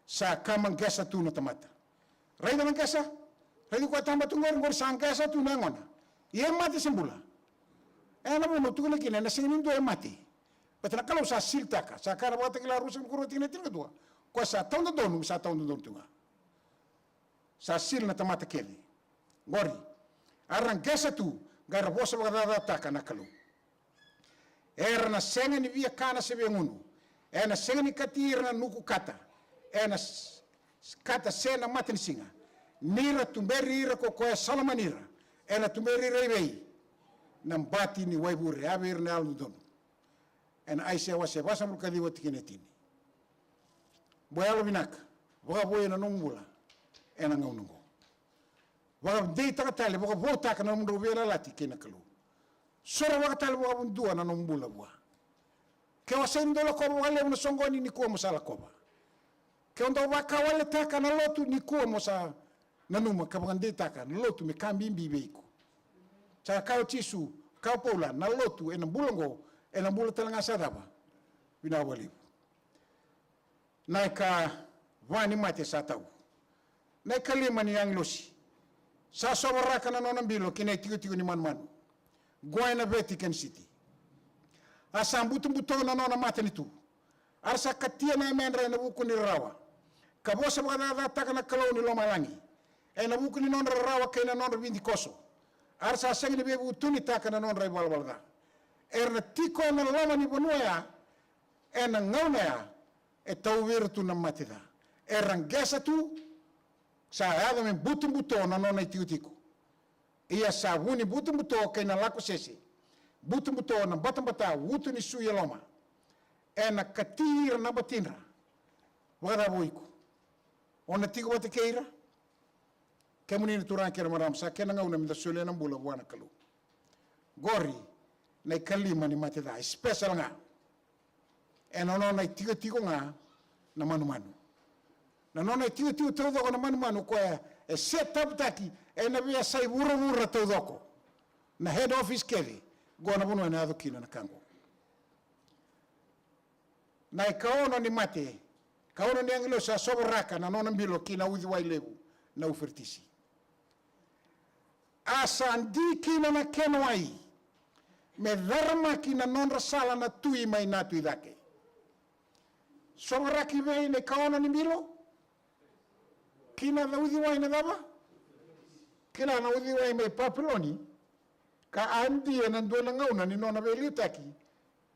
Sa kamang gesa tu na tamata. Ray na ng gesa? Ray ko atama tungor, ngor sa ang gesa tu na ngona. Iya mati sembula. Na mo nutugan na kina, na singin do mati. But na kalau sa silta ka, sa kara bata kila rusin kuro tingna tua. Ko sa taon na doon, sa taon na doon tunga. Sa sil na tamata kedi. Ngori. Arang gesa tu, gara bosa bagadadata ka na kalu. Na senga ni via kana sebe ngunu. Na senga ni katir na nuku kata. Na kata sena matin singa. Nira tumberi ira ko koya salamanira. Na tumberi rei nam bati ni waibure abir na alno dono. Ai se wase basa mo kadiwa tikinetini. Boyalo binak. Boga boy na nombula. Na ngaunungo. Boga dei takatale boga bota ka na mundo bela lati kinakalu. Sora boga tale boga bundua na nombula boa. Ke wasendo la ko wale na songoni ni ko mo sala ko ba. Ke ondo waka wale taka na lotu ni ko mo sa nanuma ka boga dei taka na lotu me kambi mbibeiko. Sa kao tisu, kao pola, na lotu, na bulango, na bula talanga sadaba. Binawalibu. Naika wani mate sa tau. Naika lima ni ang losi. Sa sobaraka na nonambilo, kinay tigo-tigo ni man-man. Guay na Vatican City. Asa ang butong-butong na nonamata nito. Arsa katia na menra na buko ni rawa. Kabosa mga natataka na kalaw ni Lomalangi. Na buko ni nonra rawa kay na nonra bindikoso. Arsa sengi ni bebu tuni taka na non rai balbalda. Na tiko na lama ni bonuaya, na ngaunaya, tau virtu na matida. Rangesa tu, sa ada men butung-buto na non ai tiutiko. Ia sa wuni butung-buto kay na lako sesi. Butung-buto na batang-bata, wutu ni suya loma. Na katir na batinra. Wada boiko. Ona tigo wate keira. Kemunini turang kira maram sa kena ngauna minta sulia na bula wana kalu. Gori na kalima ni mate da special nga. Enono na tigo nga na manu. Na nona tigo todo na manu ko e set up taki e na via sai wura todo. Na head office kele go na bunu na kina na kango. Na kaono ni mate. Kaono ni angelo sa soboraka na nona mbilo kina uzi wai lebu na ufertisi. Asandi kina na kenwai. Me dharma kina non sala na tui mai na tui dake. Soboraki vei ne kaono ni mbilo? Kina na uzi wai na daba? Kina na uzi wai me papiloni? Ka andi e nandua ngauna ni nona vei liutaki.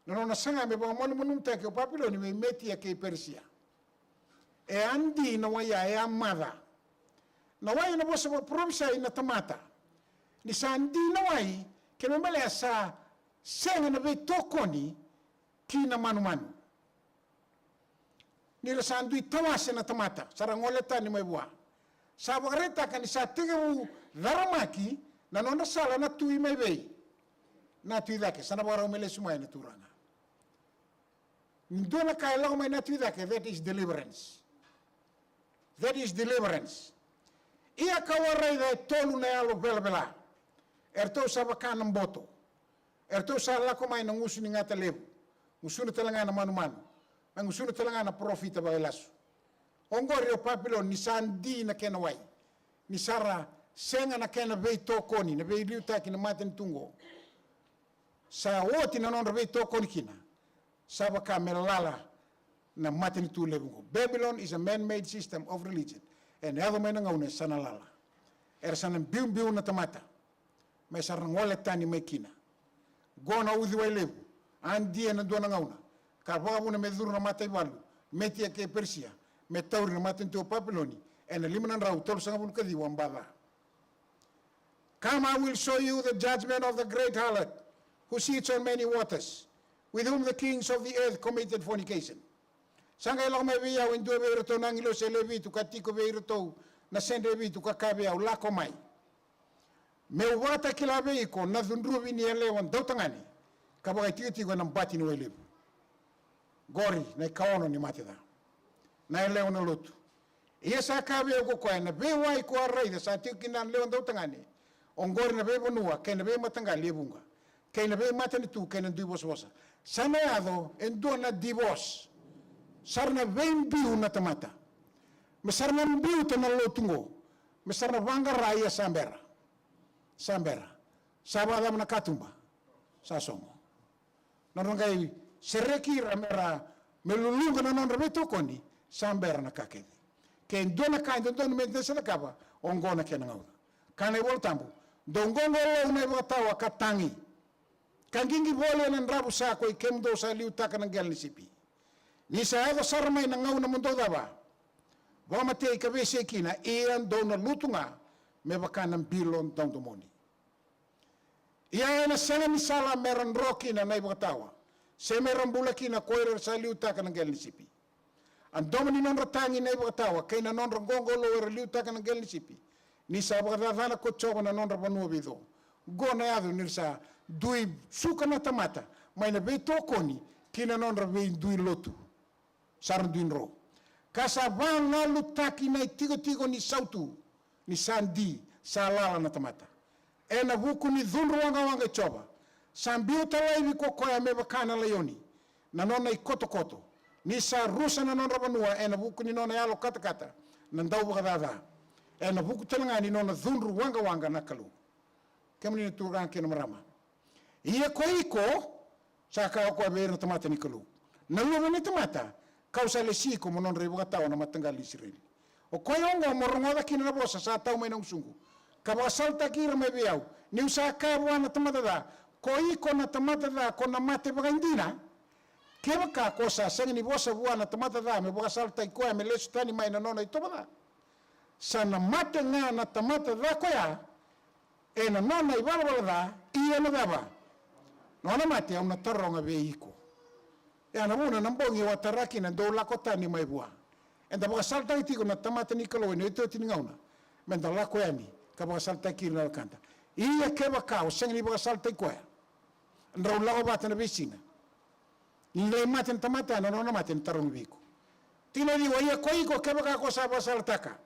Na nona sanga me ba monu taki o papiloni me meti a kei Persia. E andi na waya e amada. Na waya na bosa promisa ina tamata. Ni sa andi na wai ke me male sa senga na vei tokoni ki na manu. Ni la sa andui tamase na tamata. Sara ngoleta ni mai bua. Sa bagareta ka ni sa tigemu dharamaki na nona sala na tui mai vei. Na tui dake. Sana bagara umele sumai na turanga. Ndona kai lau mai na tui dake. That is deliverance. That is deliverance. Ia kawarai da tolu na alo bela. Erto sa baka ng boto. Erto sa lako mai ng uso ni ngata lebu. Uso na talaga na manu. Ang uso na talaga na profita ba elaso. Ongori o papilon ni sandi na kenawai. Ni sara senga na kena vei tokoni. Na vei liutaki na maten tungo. Sa woti na non vei tokoni kina. Sa baka melala na maten tu lebu. Babylon is a man-made system of religion. En ado may nangauna sana lala. Sanang biu na tamata. May sarang wala tani may kina. Gona uthi way lebu. Andi na doon nangauna. Karbaga mo na meduro na matay walu. Metia ke Persia. Metauri na matin to Papiloni. En limanan raw tol sa ngabun kadiwang baba. Come, I will show you the judgment of the great harlot, who sits on many waters, with whom the kings of the earth committed fornication. Sangay lang may biyaw, indua beirito nang ilo sa levitu, katiko beirito, na sende beirito kakabiyaw, lako may. Mewata kilabe iko, na dhundrubi ni elewan, daw tangani, kabagay tiyo-tiyo ng bati ni Welebu. Gori, na ikaono ni matida. Na elewan na luto. Iya sa kabiyaw ko kwa, na beway ko aray, na sa tiyo kinan lewan daw tangani, onggori na bebo nuwa, kaya na bebo matanggal, lebunga. Kaya na bebo matanitu, kaya na dibos-bosa. Sanayado, endo na dibos. Sarna vembiu na tamata. Mesarna mbiu na lotungo. Mesarna vanga raya sambera. Sabada na katumba. Sasomo. Narangai sereki ramera melulunga na non rebeto koni sambera na kakedi. Ken dona kain don medesa na kaba ongona kenanga. Kane voltambu. Dongongo lo na batawa katangi. Kangingi vole na rabu sako ikemdo sa liutaka ng galisipi. Ni sa ego sarmay na ngaw na mundo daba. Wamate ikabese kina iyan daw na lutunga may baka ng bilon daw dumoni. Iyan na sana ni sala meron roki na naibagatawa. Se meron bulaki na koirer sa liuta ka ng gelisipi. Ang domani non ratangi naibagatawa kay na non rangongo lower liuta ka ng gelisipi. Ni sa bagdadana ko choba na non rabanuwa bido. Go na yado ni sa dui suka na tamata. May nabeto koni kina non rabain dui lotu. Sarandun ro. Kasabang na lutaki na tigo-tigo ni sautu, ni sandi, sa lala na tamata. E na buku ni dhunro wanga choba. Sambiu talai wiko koya meba kana layoni. Na nona i koto-koto. Ni sa rusa na nona rabanua, e na buku ni nona yalo kata-kata. Nandau bakadada. E na buku talanga ni nona dhunro wanga na kalu. Kemani ni turang kena marama. Ia ko iko, sa kao ko abeir na tamata ni kalu. Naluwa ni tamata, kausa lesi ko monon rebo katawa na matanggal Israel. O koyongo morongoda kina na bosa sa tao may nang sungu. Kabasalta kira may biyaw. Ni usa kabuan na tamadada. Koi ko na tamadada ko na mate bagandina. Keba ka ko sa sangi ni bosa buwan na tamadada may bakasalta ko ay may leso tani may nanona ito ba? Sa na mate nga na tamadada ko ya e nanona ibalbalada iya na daba. Nona mate ang natarong abe iko. Ya na muna nambongi wataraki na dola kota ni may buwa. enda baka salta iti ko na tamata ni kalo ino ito tiningauna menda la ko yani ka baka salta ki na kanta ia ke baka o seng ni baka salta ko ya ndra la ko bata na bisina ni le maten tamata no no maten tarung biko tina ni ia ko iko ke baka ko sa salta ka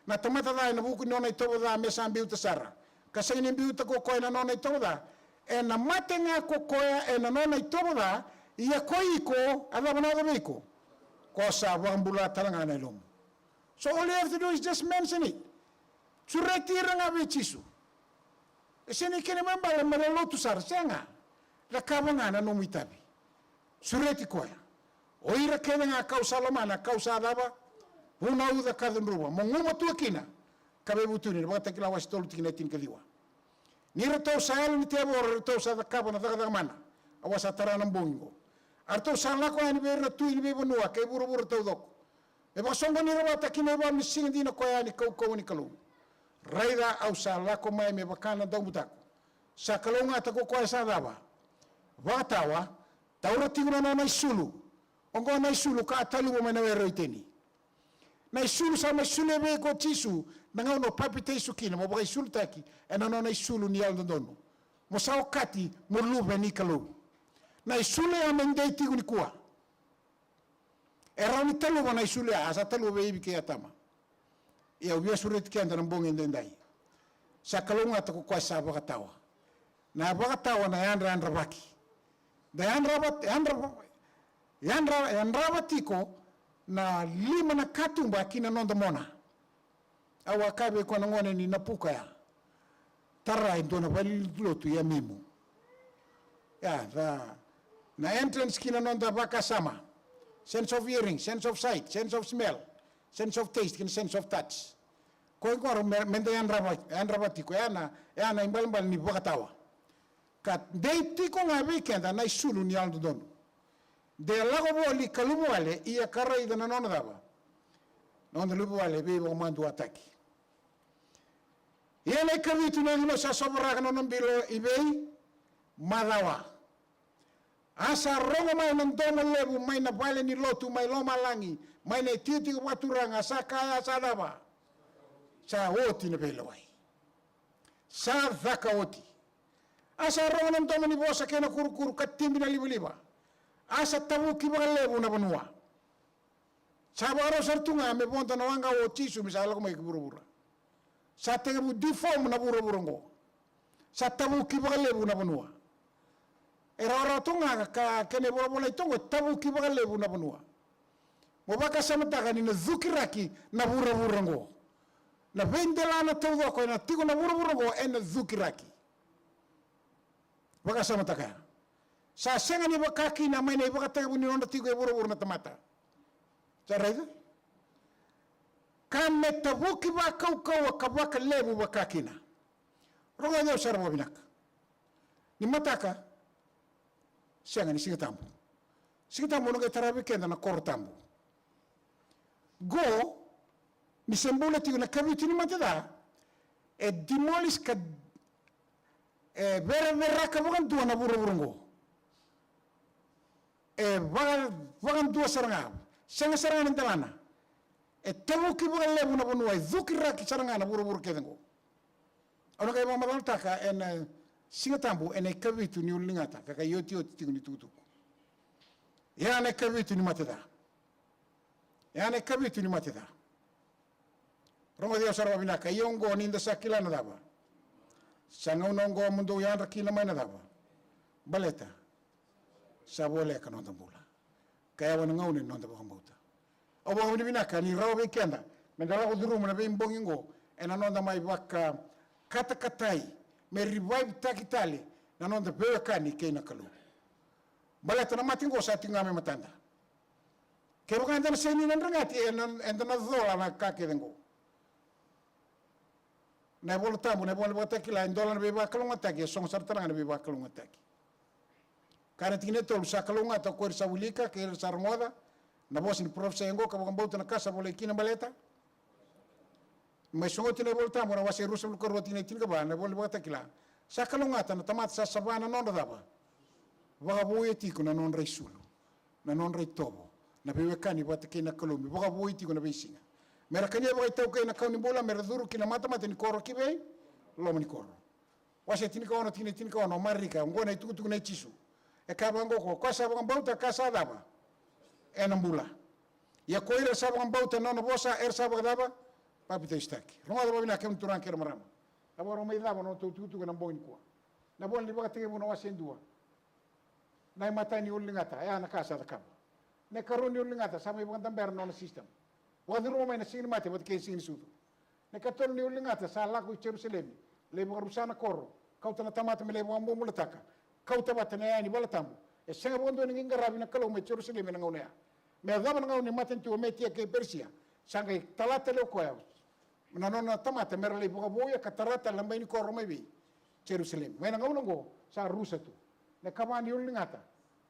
na tamata da na buku no na ito da me sambi utasara ka seng ni bi utako ko na no na ito da e na matenga ko ko e na no na ito da ia ko iko ada bana da biko kosa wambula talanga na lom. So all you have to do is just mention it. Sureti ranga bechisu. Eseni kene mambala malolotu sar senga. La kabanga na nomitabi. Sureti koya. Oira kene nga kausa lomana kausa daba. Una uda kadunruwa. Monguma tuakina. Kabe butuni bata kila wastolu tikina tinkaliwa. Ni reto sael ni tebo reto sa kabana daga mana. Awasa tarana mbongo. Arto sala ko ani ber tu ni be bonua ke buru buru tau dok e ba songo ni raba ta kine ba missing dina ko ani ko ni kalu raida au sala ko mai me bakana dong butak sa kalunga ta ko sa daba watawa taura tiguna na mai sulu ongo na sulu ka talu mo na wero iteni na sulu sa mai sulu be ko tisu nanga no papite sukina mo ba sulu taki e no na sulu ni al dono mo sa okati mo lube ni kalu na isule amendei tigu ni kua. Era ni telu wana isule asa telu be ibi ke atama. Ia ubia suret ke anda nambong endai. Sa kalunga ta ko sa bakatawa. Na bakatawa na andra baki. Da andra batiko na lima na katumba kina nonda mona. Awa kabe ko na ngone ni napuka ya. Tara indona bali lotu ya mimu. Ya da na entrance kina nonda baka sama. Sense of hearing, sense of sight, sense of smell, sense of taste, and sense of touch. Ko mende andrabati ko yana imbal ni bakatawa. Kat dei tiko nga weekend na isulu ni aldo don. De lago boli kalubo wale ia kara ida na nona daba. Nonda lubo wale be bo mandu ataki. Ia na kavitu na no sa sobra no bilo ibei madawa. Asa rongo mai ng dono lebu mai na bale ni lotu mai loma langi mai na titi waturanga sa kaya sa daba sa oti na belawai sa dhaka oti asa rongo ng dono ni bosa kena kuru katimbi na liba asa tabu kiba lebu na banua sa baro sartunga me bonta na wanga oti su misala ko mai kubura sa tebu deform na buro sa tabu kiba lebu na banua era tunga ka kene bola itongo tabu ki baga lebu na banua mo baka samata ni na zukiraki na bura ngo na vendela na todo ko na tigo na bura ngo en zukiraki baka samata ka sa senga ni baka ki na mai na baka tabu ni onda tigo bura na tamata sa raida kam tabu ki baka ka baka lebu baka kina roga yo sarbo binak ni mataka sianga ni singatambu no tarabe kenda na kortambu go ni sembole tigo na kabiti ni matada e dimolis ka e vera ka bukan tua na buru-burungo e bukan tua saranga saranga ni talana e tabu ki bukan lebu na bonua e dhukira ki saranga na buru-buru kedengo ono kaya mamadal taka en singatambu ene kavitu ni ulingata kaka yoti tigu ni tutu ya ne kavitu ni mateda romo dia sarwa binaka yongo ni nda sakila na daba sanga unongo mundo ya rakina mai na daba baleta sabole ka nonda bula kaya wana ngaune nonda bakambauta obo ni binaka ni rawo be kenda mendala ko duru mona be mbongingo ena nonda mai baka kata-katai me revive takitali na nonda bewe kani kei na kalu. Baleta na matingo sa tinga me matanda. Kero ka na seni na rangati enda na zola na kake dengo. Na bolo tabu na bolo takila endola na beba kalunga taki song sartaranga na beba kalunga taki. Kana tingine tolu sa kalunga ta ko sa ulika ke sa moda na bos ni prof sengo ka bambauta na kasa bole kina baleta. May sungot na bolo tamu na wasi rusam ko roti na tinga ba na bolo takila. Sa kalunga ta na tamat sa sabana non daba. Waka buye tiko na non rei sulu. Na non rei tobo. na pewe kani wata kena kalumi boka boiti kuna beisinga mera kani boka tau kena kauni bola mera duru kina mata mata ni koro kibe lo ni koro wase tini kawana tini kawana marika ngona itu na chisu e ka bango ko kasa bango bauta kasa daba enambula ya koira sa bango bauta nono bosa sa bango daba papita istaki ronga daba bina kem turan kera marama aba roma daba no tu kana boin ko na bon li boka tege bona wasendua na mata ni ulingata ya na kasa da kaba ne karuni ulingata sama ibang tamber no system wadi roma na singin mate wat kay singin suto ne katon ni ulingata sa laku Jerusalem le bo rusana koro kau tana tamata mele bo ambo mulataka kau tabata na yani bala tambo e senga bondo ni ngarabi na kalo me Jerusalem na ngone me daba na ngone maten tu metia ke Persia sanga talata le ko ya na nona tamata merle bo boya katarata lamba ni koro mebi Jerusalem me na ngone go sa rusa tu ne kamani ulingata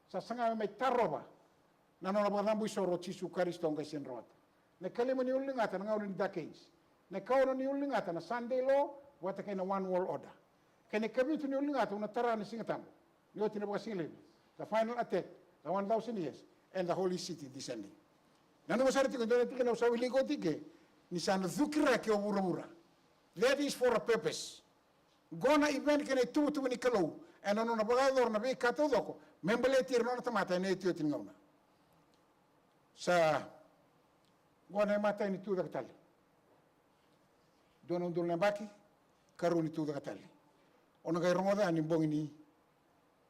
sa sanga me taroba na nona bagambu soro chisu karisto nga senrot ne kalima ni ulingata na ngawlin decades ne kawono ni ulingata na Sunday law wata kena one world order kene kabitu ni ulingata una tara ni singatambo ni oti na basingile the final attack the 1000 years and the holy city descending nanu masariti ko dole tikena usawili ko tike ni sana dhukira ke obura that is for a purpose gona event kene tu ni kalo and nanu na bagador na be kato doko membele tirno na tamata ne eti oti ngona sa gona mata ni tu da katali dono ndul baki karuni tu da katali ona ga rongoda ni bongini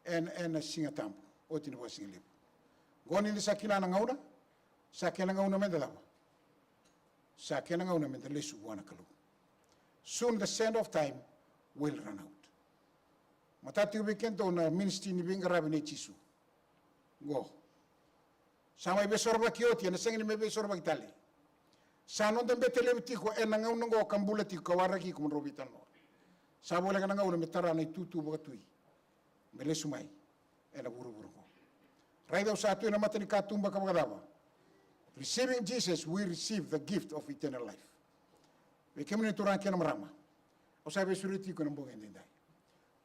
en singatambo oti ni wasingile goni ni sakila na ngauna sakela ngauna mendala sakela ngauna mendale su wana kalu soon the sand of time will run out matati ubikento na ministry ni bingarabi ne chisu go sama ibe sorba kioti na sengni mebe sorba kitali sano dembe telebitiko enanga unngo kambulati ko waraki kum robitano sabo la nga una metara na tutu botui mele sumai ena buru ko raida usatu na matani katumba kabagaba receiving Jesus we receive the gift of eternal life we kemni turan kena marama o sabe suriti ko mbo ngendai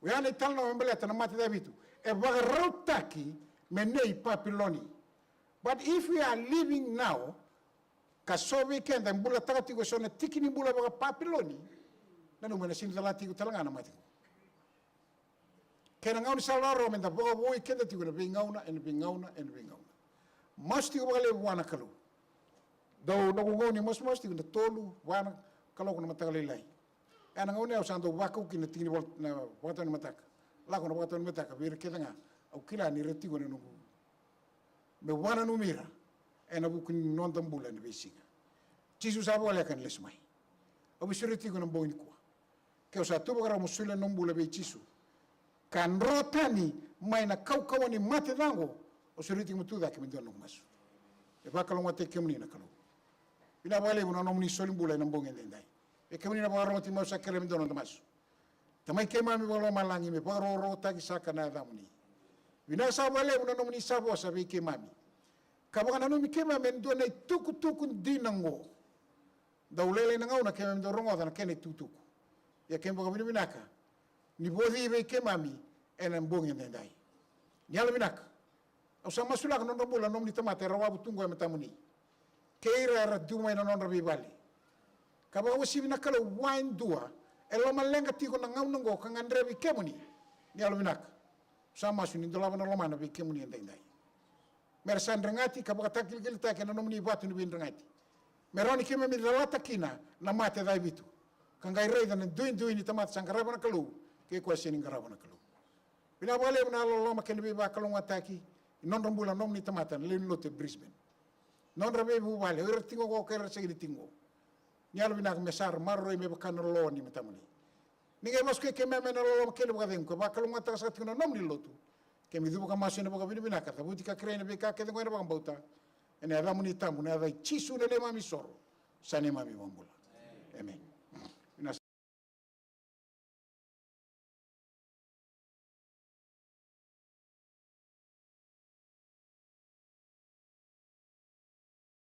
we ane talno mbele tana mati dabitu e baga rautaki menei papiloni. But if we are living now, kasobi kenda mbula takati ko sona tikini mbula baga papiloni, nanu mena sinzalati ko talangana mati. Kena ngauni salaro menda baga boy kenda ti ko bingauna and bingauna and bingauna. Masti ko baga le wana kalu. Do no ngoni masti ko tolu wana kalu ko matagali lai. Ana ngoni au santo wako kina tini na wata ni mataka. La ko na wata ni mataka bir kenda au kila ni reti ko no me wana numira ena bukun non tambula ni besinga Jesus abo le kan lesmai obi sureti ko nambo ni kwa ke osa tu bagara musule nombula be Jesus kan rotani mai na kawani mate dango o sureti mutu da ke mendon masu e bakalo mate kemni na kalo ina bale una nomni solimbula nambo ngendai e kemni na bagara mati mausa kele mendon masu tamai kema mi bolo malangi me paro rota ki saka na damuni Vina sabale una nomini sabo sabi ke mami. Kabaka nanu mi ke mami ndo na tuku dinango. Daulele na ngauna ke mami ndo rongo na kene tutuku. Ya kembo kabini binaka. Ni bodi be ke mami ena mbongi ndai. Nyalo binaka. Usa masula ka nondo bola nomni tamate rawabu tungo ya metamuni. Keira ra duma ina nonra bibali. Kabaka wasi binaka lo wine dua. Elo malenga tiko na ngauna ngo kangandre bi kemuni. Nyalo binaka. Sama suni dolaba na lomana be kemuni ndai mer sandringati kabaka takil kilta ke nomni batu ni bindringati meroni keme mi dalata kina na mate dai bitu kangai reida na duin ni tamat sangaraba na kalu ke ko seni ngaraba na kalu bila bale na loma ke be ba kalu ataki non rambula nomni tamata le lote Brisbane non rabe bu bale wer tingo ko ke segi tingo nyalo bina ko mesar marro me kan lo ni metamuni ninguém mais que me na lo que le baden ko ba kalu ngata sa tino nomni lotu ke mi duka masu ne boka bini bina kata buti ka krene be ka ke ngoi na bauta ene ada muni tamu na ada chisu le mami soro sane mami wambula amen